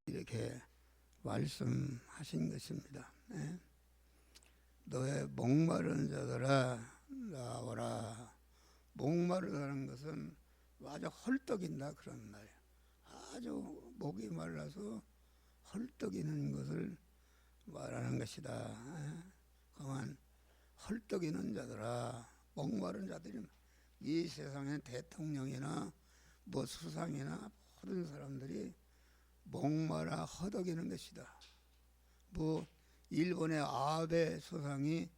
이렇게 말씀하신 것입니다. 예? 너의 목마른 자들아 나오라. 목마르다는 것은 아주 헐떡인다 그런 말이에요. 아주 목이 말라서 헐떡이는 것을 말하는 것이다. 그만 헐떡이는 자들아, 목마른 자들이 이 세상의 대통령이나 뭐 수상이나 모든 사람들이 목마라 허덕이는 것이다. 뭐 일본의 아베 수상이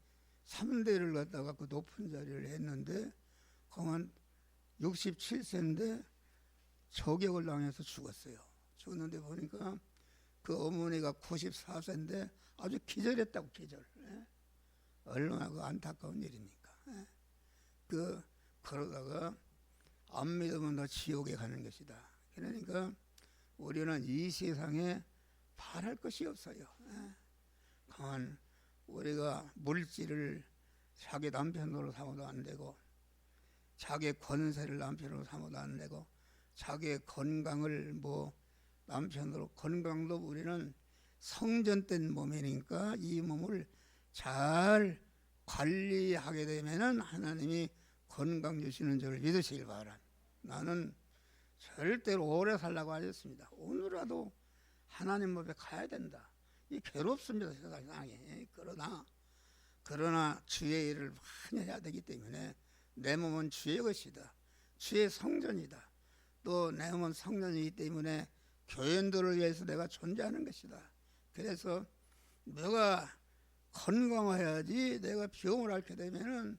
3대를 갖다가 그 높은 자리를 했는데 그만 67세인데 저격을 당해서 죽었어요. 죽었는데 보니까 그 어머니가 94세인데 아주 기절했다고. 기절. 얼마나 그 안타까운 일입니까. 그러다가 안 믿으면 너 지옥에 가는 것이다. 그러니까 우리는 이 세상에 바랄 것이 없어요. 가만 우리가 물질을 자기 남편으로 삼아도 안 되고, 자기 권세를 남편으로 삼아도 안 되고, 자기의 건강을 뭐 남편으로, 건강도 우리는 성전된 몸이니까 이 몸을 잘 관리하게 되면은 하나님이 건강 주시는 줄을 믿으시길 바랍니다. 나는 절대로 오래 살라고 하셨습니다. 오늘라도 하나님 앞에 가야 된다. 이 괴롭습니다, 세상에. 그러나 주의 일을 많이 해야 되기 때문에 내 몸은 주의 것이다. 주의 성전이다. 또 내 몸은 성전이기 때문에 교인들을 위해서 내가 존재하는 것이다. 그래서 내가 건강해야지. 내가 병을 앓게 되면은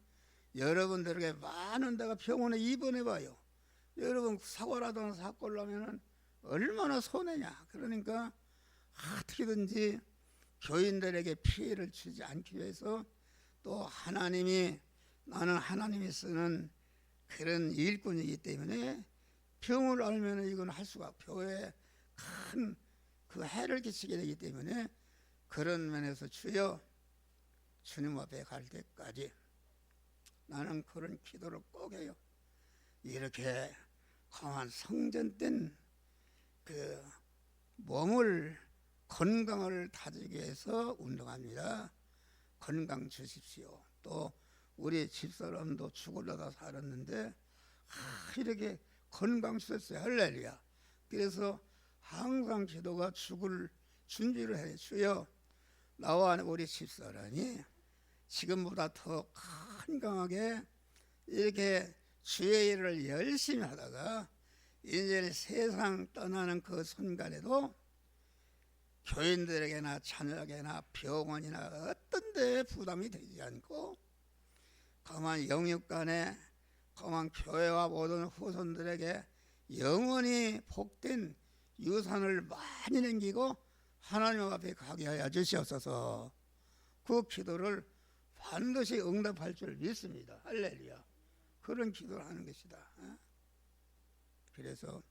여러분들에게 많은 데가 병원에 입원해 봐요. 여러분 사고라도 사고를 나면은 얼마나 손해냐. 그러니까 어떻게든지 교인들에게 피해를 주지 않기 위해서 또 나는 하나님이 쓰는 그런 일꾼이기 때문에 병을 알면 이건 할 수가 교회에 큰 그 해를 끼치게 되기 때문에 그런 면에서 주여 주님 앞에 갈 때까지 나는 그런 기도를 꼭 해요. 이렇게 강한 성전된 그 몸을 건강을 다지기 위해서 운동합니다. 건강 주십시오. 또 우리 집사람도 죽으려다 살았는데 이렇게 건강 주셨어요. 할렐루야. 그래서 항상 기도가 죽을 준비를 해요. 주여 나와 우리 집사람이 지금보다 더 건강하게 이렇게 주의 일을 열심히 하다가 이제 세상 떠나는 그 순간에도 교인들에게나 자녀에게나 병원이나 어떤 데 부담이 되지 않고 그만 영육간에 그만 교회와 모든 후손들에게 영원히 복된 유산을 많이 남기고 하나님 앞에 가게 하여 주시옵소서. 그 기도를 반드시 응답할 줄 믿습니다. 할렐루야. 그런 기도를 하는 것이다. 그래서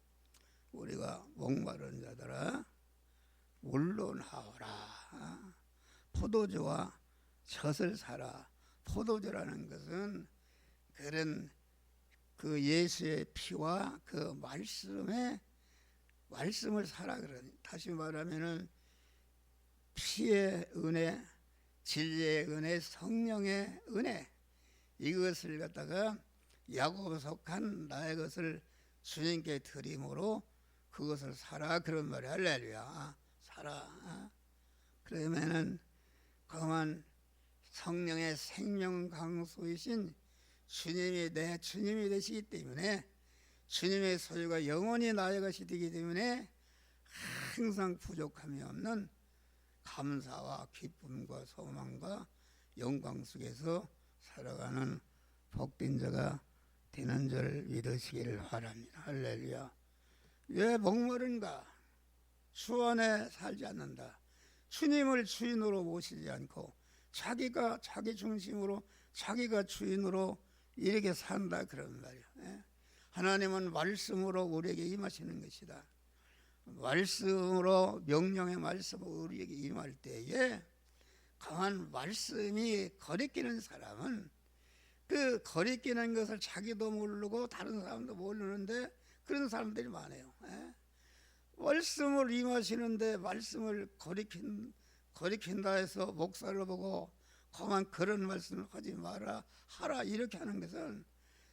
우리가 목마른 자들아 물로 나오라. 포도주와 젖을 사라. 포도주라는 것은 그런 그 예수의 피와 그 말씀을 사라 그러니. 다시 말하면은 피의 은혜, 진리의 은혜, 성령의 은혜, 이것을 갖다가 야고보 속한 나의 것을 주님께 드림으로 그것을 사라 그런 말이야. 할렐루야. 사라. 그러면은 그만 성령의 생명 강소이신 주님이 내 주님이 되시기 때문에 주님의 소유가 영원히 나의 것이 되기 때문에 항상 부족함이 없는 감사와 기쁨과 소망과 영광 속에서 살아가는 복된 자가 되는 줄 믿으시기를 바랍니다. 할렐루야. 왜 목마른가? 주 안에 살지 않는다. 주님을 주인으로 모시지 않고 자기가 자기 중심으로 자기가 주인으로 이렇게 산다 그런 말이야. 하나님은 말씀으로 우리에게 임하시는 것이다. 말씀으로 명령의 말씀으로 우리에게 임할 때에 강한 말씀이 거리끼는 사람은 그 거리끼는 것을 자기도 모르고 다른 사람도 모르는데 그런 사람들이 많아요. 말씀을 임하시는데 말씀을 거리킨다 해서 목사를 보고 그만 그런 말씀을 하지 마라 하라 이렇게 하는 것은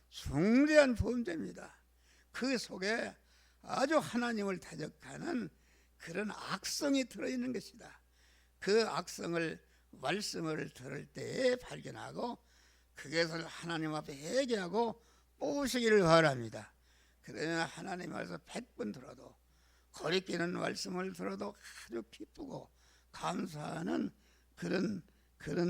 중대한 범죄입니다. 그 속에 아주 하나님을 대적하는 그런 악성이 들어있는 것이다. 그 악성을 말씀을 들을 때에 발견하고 그것을 하나님 앞에 회개하고 뽑으시기를 바랍니다. 그러면 하나님 말씀 100번 들어도 거리끼는 말씀을 들어도 아주 기쁘고 감사하는 그런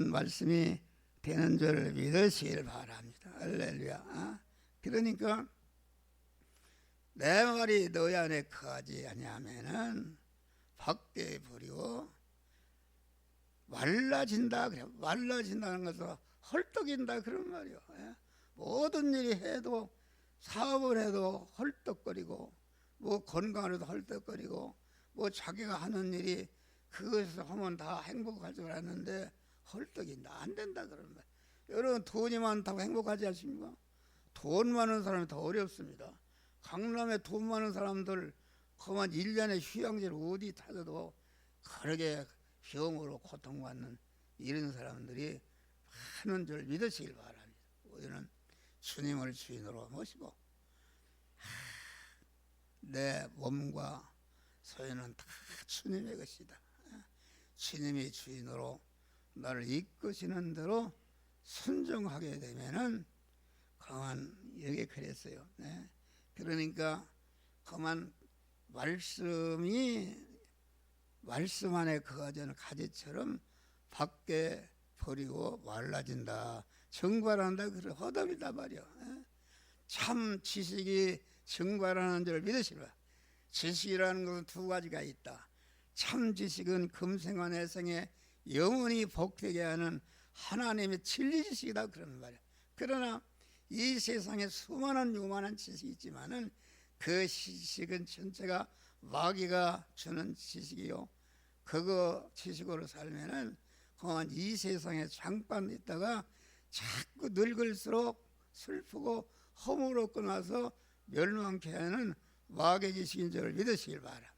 말씀이 되는 줄 믿으시길 바랍니다. 할렐루야. 그러니까 내 말이 너희 안에 거하지 아니하면은 밖에 버리고 말라진다 그래. 말라진다는 것은 헐떡인다 그런 말이요. 모든 일이 해도 사업을 해도 헐떡거리고 뭐 건강을 해도 헐떡거리고 뭐 자기가 하는 일이 그것을 하면 다 행복할 줄 알았는데 헐떡인다 안 된다 그런 말. 여러분 돈이 많다고 행복하지 않습니까? 돈 많은 사람이 더 어렵습니다. 강남에 돈 많은 사람들 그만 1년에 휴양지를 어디 타도 그러게 병으로 고통받는 이런 사람들이 많은 줄 믿으시길 바랍니다. 우리는 주님을 주인으로 모시고 내 몸과 소유는 다 주님의 것이다. 주님이 주인으로 나를 이끄시는 대로 순종하게 되면은 그만 여기 그랬어요. 네. 그러니까 그만 말씀 안에 거하자는 가지처럼 밖에 버리고 말라진다. 증발한다. 그래 허담이다 말이야. 참 지식이 증발하는 줄 믿으시라. 지식이라는 것은 두 가지가 있다. 참 지식은 금생과 내생에 영원히 복되게 하는 하나님의 진리 지식이다 그러는 말이야. 그러나 이 세상에 수많은 요만한 지식이 있지만은 그 지식은 전체가 마귀가 주는 지식이요. 그거 지식으로 살면은 그만 이 세상에 잠깐 있다가 자꾸 늙을수록 슬프고 허물었고 나서 멸망케 하는 마귀의 지식인 줄 믿으시길 바라.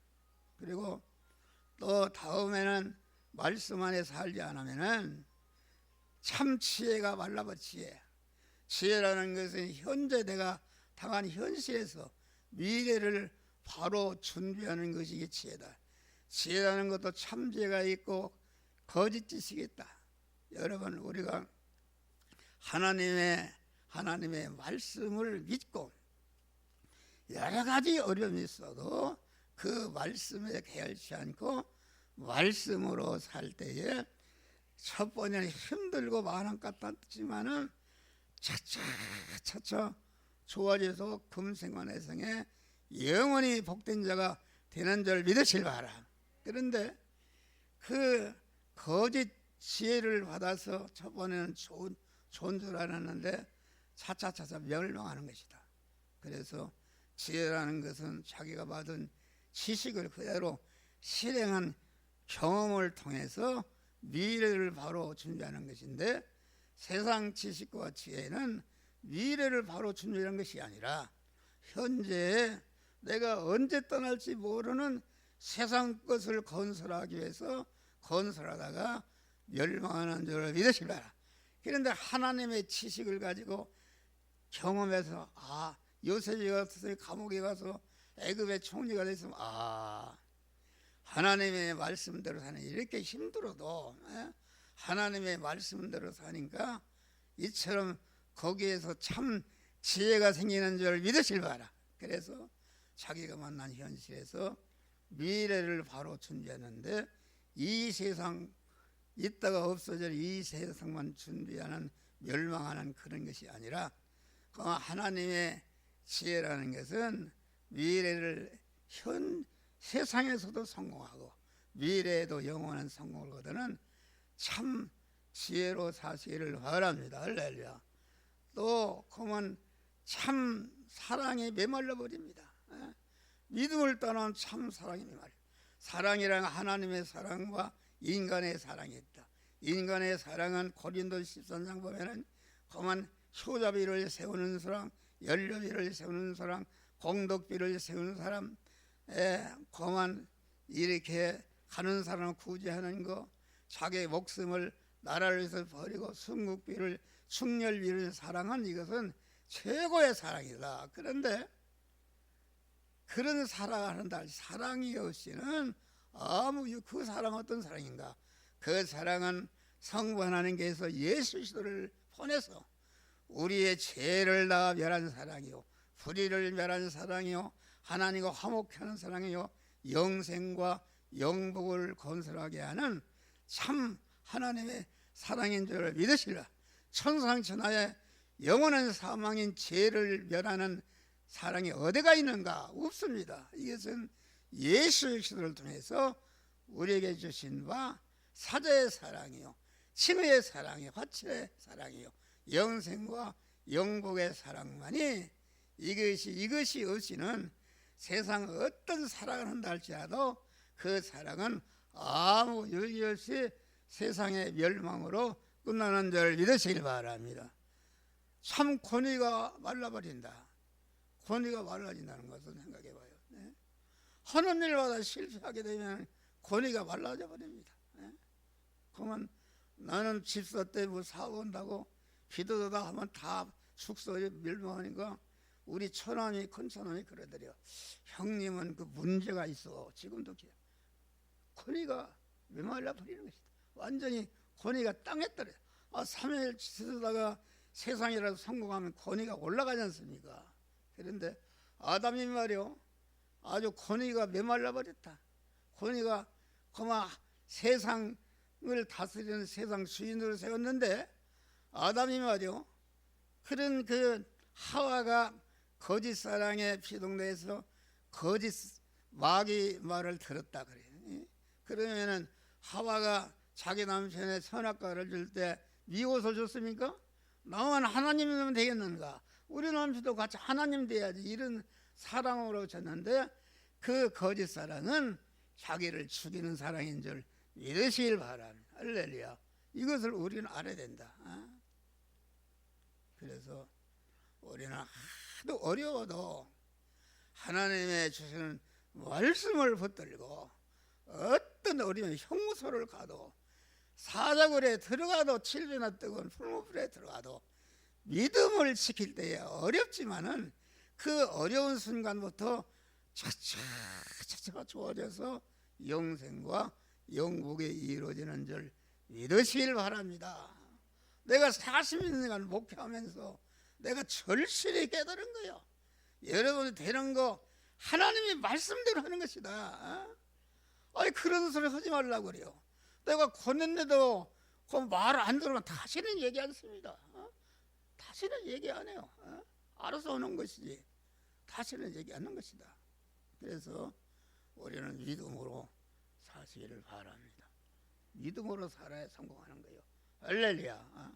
그리고 또 다음에는 말씀 안에 살지 않으면은 참 지혜가 말라버 지혜. 지혜라는 것은 현재 내가 당한 현실에서 미래를 바로 준비하는 것이 지혜다. 지혜라는 것도 참 지혜가 있고 거짓 지식이 있다. 여러분 우리가 하나님의 말씀을 믿고 여러 가지 어려움이 있어도 그 말씀에 게을치 않고 말씀으로 살 때에 첫 번째는 힘들고 많은 것 같지만은 차차 좋아져서 금생과 내생에 영원히 복된 자가 되는 줄 믿으실 바라. 그런데 그 거짓 지혜를 받아서 첫 번에는 좋은 줄 알았는데 차차 멸망하는 것이다. 그래서 지혜라는 것은 자기가 받은 지식을 그대로 실행한 경험을 통해서 미래를 바로 준비하는 것인데 세상 지식과 지혜는 미래를 바로 준비하는 것이 아니라 현재에 내가 언제 떠날지 모르는 세상 것을 건설하기 위해서 건설하다가 멸망하는 줄 믿으시라. 그런데 하나님의 지식을 가지고 경험해서 요셉이 가서 감옥에 가서 애굽의 총리가 됐으면 하나님의 말씀대로 사는 이렇게 힘들어도 하나님의 말씀대로 사니까 이처럼 거기에서 참 지혜가 생기는 줄 믿으실 바라. 그래서 자기가 만난 현실에서 미래를 바로 준비하는데 이 세상 있다가 없어질 이 세상만 준비하는 멸망하는 그런 것이 아니라 하나님의 지혜라는 것은 미래를 현 세상에서도 성공하고 미래에도 영원한 성공을 거두는 참 지혜로 사시기를 바랍니다. 할렐루야. 또 그러면 참 사랑에 메말라 버립니다. 믿음을 떠난 참 사랑이 메말라. 사랑이란 하나님의 사랑과 인간의 사랑이 있다. 인간의 사랑은 고린도 13장 보면은 그만 효자비를 세우는 사람, 연료비를 세우는 사람, 공덕비를 세우는 사람, 그만 이렇게 가는 사람을 구제하는 거, 자기 목숨을 나라를 위해서 버리고 순국비를 충렬비를 사랑한 이것은 최고의 사랑이다. 그런데 그런 사랑하는다 사랑이 없이는 그 사랑 어떤 사랑인가? 그 사랑은 성부 하나님께서 예수 그리스도를 보내서 우리의 죄를 다 멸한 사랑이요, 불의를 멸한 사랑이요, 하나님과 화목하는 사랑이요, 영생과 영복을 건설하게 하는 참 하나님의 사랑인 줄 믿으시라. 천상천하에 영원한 사망인 죄를 멸하는 사랑이 어디가 있는가? 없습니다. 이것은 예수 그리스도를 통해서 우리에게 주신 바 사자의 사랑이요, 친의 사랑이요, 화친의 사랑이요, 영생과 영복의 사랑만이 이것이 없이는 세상 어떤 사랑을 한다 할지라도 그 사랑은 아무 유익 없이 세상의 멸망으로 끝나는 줄 믿으시길 바랍니다. 참 권위가 말라버린다. 권위가 말라진다는 것을 생각해 봐요. 네? 하는 일마다 실패하게 되면 권위가 말라져 버립니다. 네? 그러면 나는 집사 때 뭐 사온다고 기도하다 하면 다 숙소에 멸망하니까 우리 처남이 큰 처남이 그러더래요. 형님은 그 문제가 있어. 지금도 권위가 메말라 버리는 것이다. 완전히 권위가 땅에 떨어져. 3일 지르다가 세상이라도 성공하면 권위가 올라가지 않습니까? 그런데 아담이 말이요, 아주 권위가 메말라 버렸다. 권위가 그만 세상을 다스리는 세상 주인으로 세웠는데, 아담이 말이요, 그런 그 하와가 거짓 사랑에 피동돼서 거짓 마귀 말을 들었다 그래요. 그러면은 하와가 자기 남편의 선악과를 줄 때 미워서 줬습니까? 나만 하나님이면 되겠는가? 우리 남편도 같이 하나님 돼야지. 이런 사랑으로 줬는데 그 거짓 사랑은 자기를 죽이는 사랑인 줄 믿으시길 바랍니다. 할렐루야. 이것을 우리는 알아야 된다. 그래서 우리는 하도 어려워도 하나님의 주시는 말씀을 붙들고 어떤 어려운 형무소를 가도 사자굴에 들어가도 7배나 뜨거운 풀무불에 들어가도 믿음을 지킬 때에 어렵지만은 그 어려운 순간부터 차차차차가 좋아져서 영생과 영국이 이루어지는 줄 믿으시길 바랍니다. 내가 40년간 목회하면서 내가 절실히 깨달은 거예요. 여러분이 되는 거 하나님의 말씀대로 하는 것이다. 아니 그런 소리 하지 말라고 그래요. 내가 권했는데도 그 말 안 들으면 다시는 얘기 안 씁니다. 다시는 얘기 안 해요. 알아서 하는 것이지 다시는 얘기 안 하는 것이다. 그래서 우리는 믿음으로 사시기를 바랍니다. 믿음으로 살아야 성공하는 거예요. 할렐루야.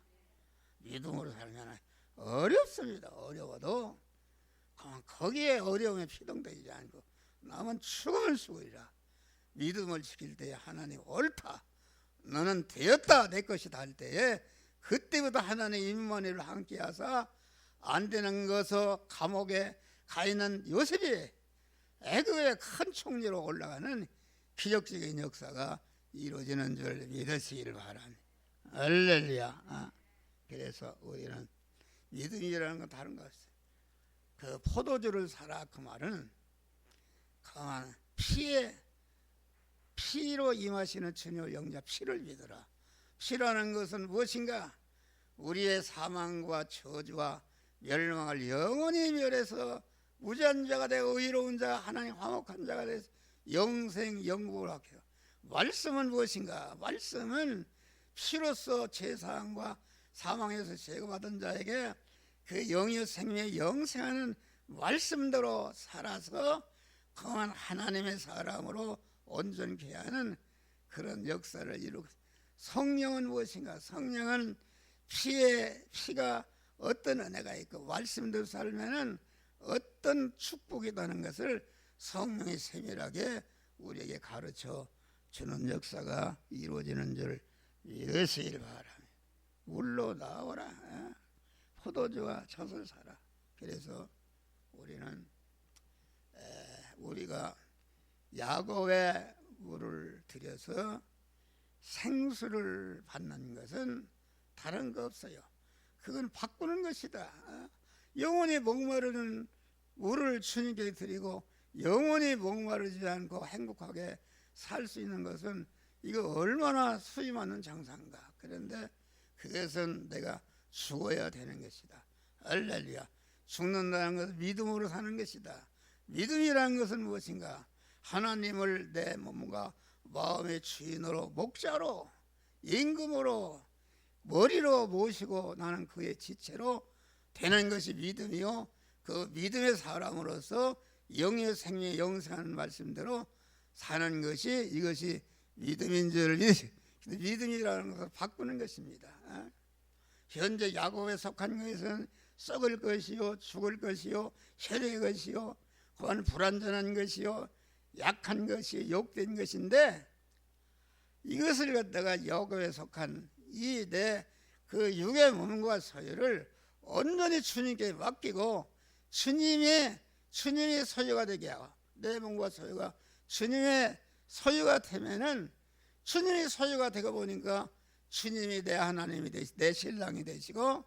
믿음으로 살면 어렵습니다. 어려워도 거기에 어려움에 피동되지 않고 남은 죽음을 수고이라. 믿음을 지킬 때에 하나님 옳다, 너는 되었다, 내 것이다 할 때에 그때부터 하나님 임마누엘을 함께 하사 안 되는 것을 감옥에 가 있는 요셉이 애굽의 큰 총리로 올라가는 기적적인 역사가 이루어지는 줄 믿으시기를 바랍니다. 할렐루야. 그래서 우리는 믿음이라는 건 다른 것 같아요. 그 포도주를 사라 그 말은 그만 피로 임하시는 주님을 영자 피를 믿어라. 피라는 것은 무엇인가? 우리의 사망과 저주와 멸망을 영원히 멸해서 무죄한 자가 되고 의로운 자, 하나님 화목한 자가 돼서 영생 영국을 얻게 해요. 말씀은 무엇인가? 말씀은 피로써 죄사함과 사망에서 제거받은 자에게 그 영의 생명에 영생하는 말씀대로 살아서 그만 하나님의 사람으로 온전케 하는 그런 역사를 이루고, 성령은 무엇인가? 성령은 피가 어떤 은혜가 있고 말씀대로 살면은 어떤 축복이라는 것을 성령이 세밀하게 우리에게 가르쳐 주는 역사가 이루어지는 줄 믿으시길 바랍니다. 물로 나오라. 포도주와 젖을 사라. 그래서 우리는 우리가 야곱의 물을 들여서 생수를 받는 것은 다른 거 없어요. 그건 바꾸는 것이다. 영원히 목마르는 물을 주님께 드리고 영원히 목마르지 않고 행복하게 살 수 있는 것은 이거 얼마나 수위 많은 장사인가. 그런데 그것은 내가 죽어야 되는 것이다. 할렐루야. 죽는다는 것은 믿음으로 사는 것이다. 믿음이라는 것은 무엇인가? 하나님을 내 몸과 마음의 주인으로, 목자로, 임금으로, 머리로 모시고 나는 그의 지체로 되는 것이 믿음이요, 그 믿음의 사람으로서 영의 생명의 영생하는 말씀대로 사는 것이, 이것이 믿음인 줄, 믿음이라는 것을 바꾸는 것입니다. 현재 야곱에 속한 것은 썩을 것이요, 죽을 것이요, 혈의 것이요, 그건 불완전한 것이요, 약한 것이, 욕된 것인데, 이것을 갖다가 야곱에 속한 이 내 그 육의 몸과 소유를 온전히 주님께 맡기고 주님이 소유가 되게 하고, 내 몸과 소유가 주님의 소유가 되면은, 주님이 소유가 되고 보니까 주님이 내 하나님이 되시고 내 신랑이 되시고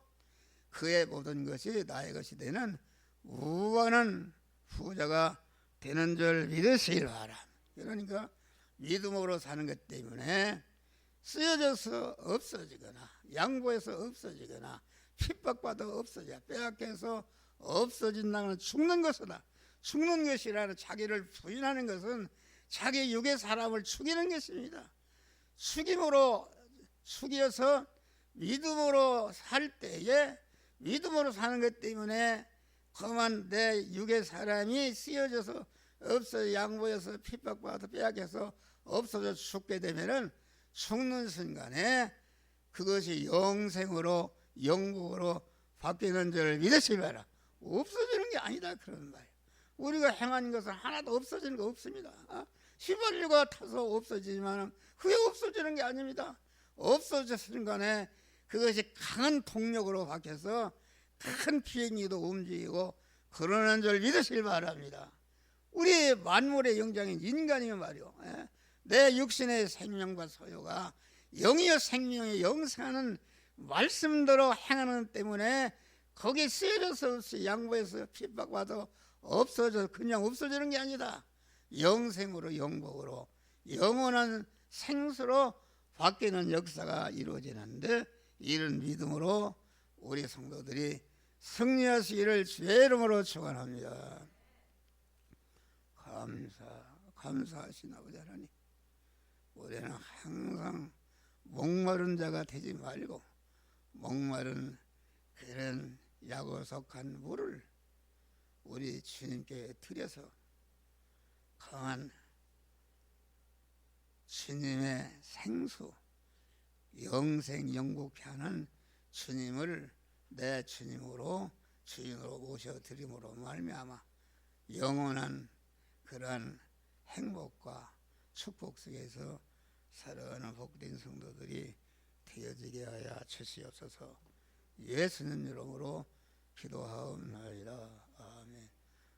그의 모든 것이 나의 것이 되는 무한한 부자가 되는 줄 믿으시길 바람. 그러니까 믿음으로 사는 것 때문에 쓰여져서 없어지거나 양보해서 없어지거나 핍박받아 없어져, 빼앗겨서 없어진다는 죽는 것이다. 죽는 것이라는, 자기를 부인하는 것은 자기 육의 사람을 죽이는 것입니다. 죽여서 믿음으로 살 때에, 믿음으로 사는 것 때문에 그만 내 육의 사람이 쓰여져서 없어져, 양보해서 핍박받아 빼앗겨서 없어져 죽게 되면은 죽는 순간에 그것이 영생으로, 영국으로 바뀌는 줄 믿으시기 바라. 없어지는 게 아니다, 그런 말이에요. 우리가 행한 것은 하나도 없어지는 거 없습니다. 휘발유가 타서 없어지지만 그게 없어지는 게 아닙니다. 없어졌을 간에 그것이 강한 동력으로 바뀌어서 큰 비행기도 움직이고 그러는 줄 믿으시기 바랍니다. 우리 만물의 영장인 인간이면 말이요, 내 육신의 생명과 소유가 영이여 생명의 영생하는 말씀대로 행하는 때문에 거기에 쓰여져서 없이 양보해서 핍박받아 없어져, 그냥 없어지는 게 아니다. 영생으로, 영복으로, 영원한 생수로 바뀌는 역사가 이루어지는데, 이런 믿음으로 우리 성도들이 승리하시기를 주의 이름으로 축원합니다. 감사하신 아버지 하나님, 우리는 항상 목마른 자가 되지 말고 목마른 그런 약에 속한 물을 우리 주님께 드려서 강한 주님의 생수, 영생 영국케 하는 주님을 내 주님으로, 주인으로 모셔드림으로 말미암아 영원한 그러한 행복과 축복 속에서 살아가는 복된 성도들이 되어지게 하여 주시옵소서. 예수님 이름으로 기도하옵나이다. 아멘.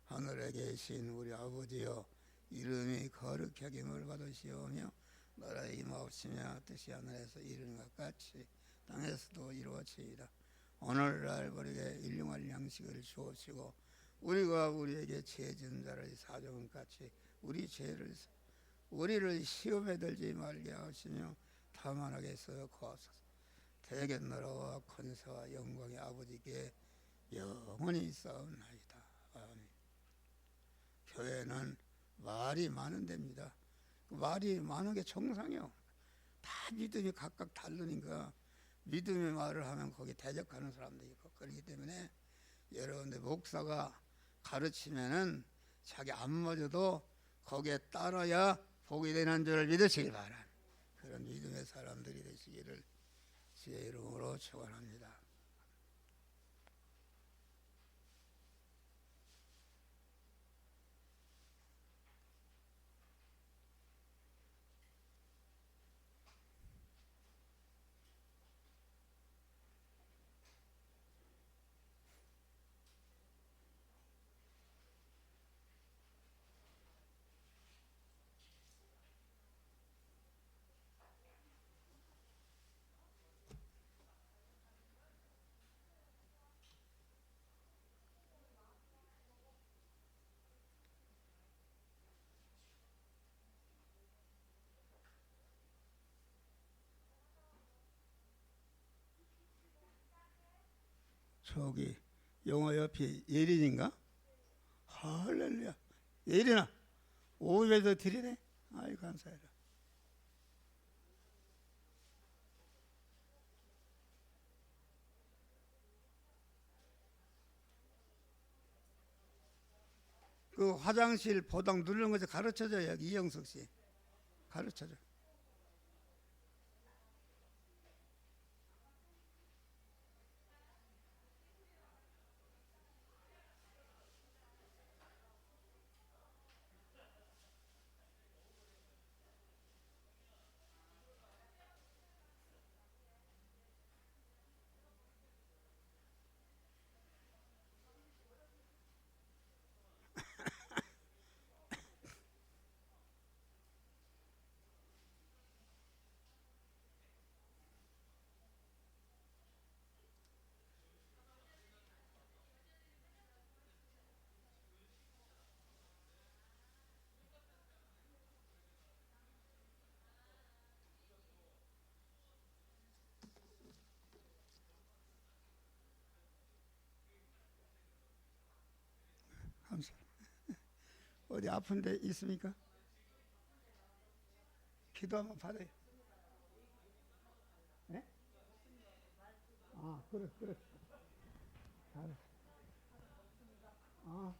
하늘에 계신 우리 아버지여, 이름이 거룩하게 뭘 받으시오며 나라에 임하옵시며 뜻이 하늘에서 이루는 것 같이 땅에서도 이루어지이다. 오늘날 우리에게 일용할 양식을 주옵시고 우리가 우리에게 죄 지은 자를 사정한 같이 우리를 시험에 들지 말게 하시며 다만 하게 하여 구하소서. 대견 나라와 권세와 영광의 아버지께 영원히 있사옵나이다. 아멘. 교회는 말이 많은 데입니다. 말이 많은 게 정상이요. 다 믿음이 각각 다르니까 믿음의 말을 하면 거기 대적하는 사람도 있고, 그렇기 때문에 여러분들 목사가 가르치면은 자기 안 맞아도 거기에 따라야 복이 되는 줄 믿으시기 바랍니다. 그런 믿음의 사람들이 되시기를 주의 이름으로 축원합니다. 저기 영어 옆에 예린인가? 할렐루야. 예린아, 500도 드리네. 아이 감사해라. 그 화장실 보당 누르는 거 좀 가르쳐줘요. 이영석 씨 가르쳐줘. 감사. 어디 아픈 데 있습니까? 기도 한번 받아요. 네? 아, 그래. 잘했어. 아,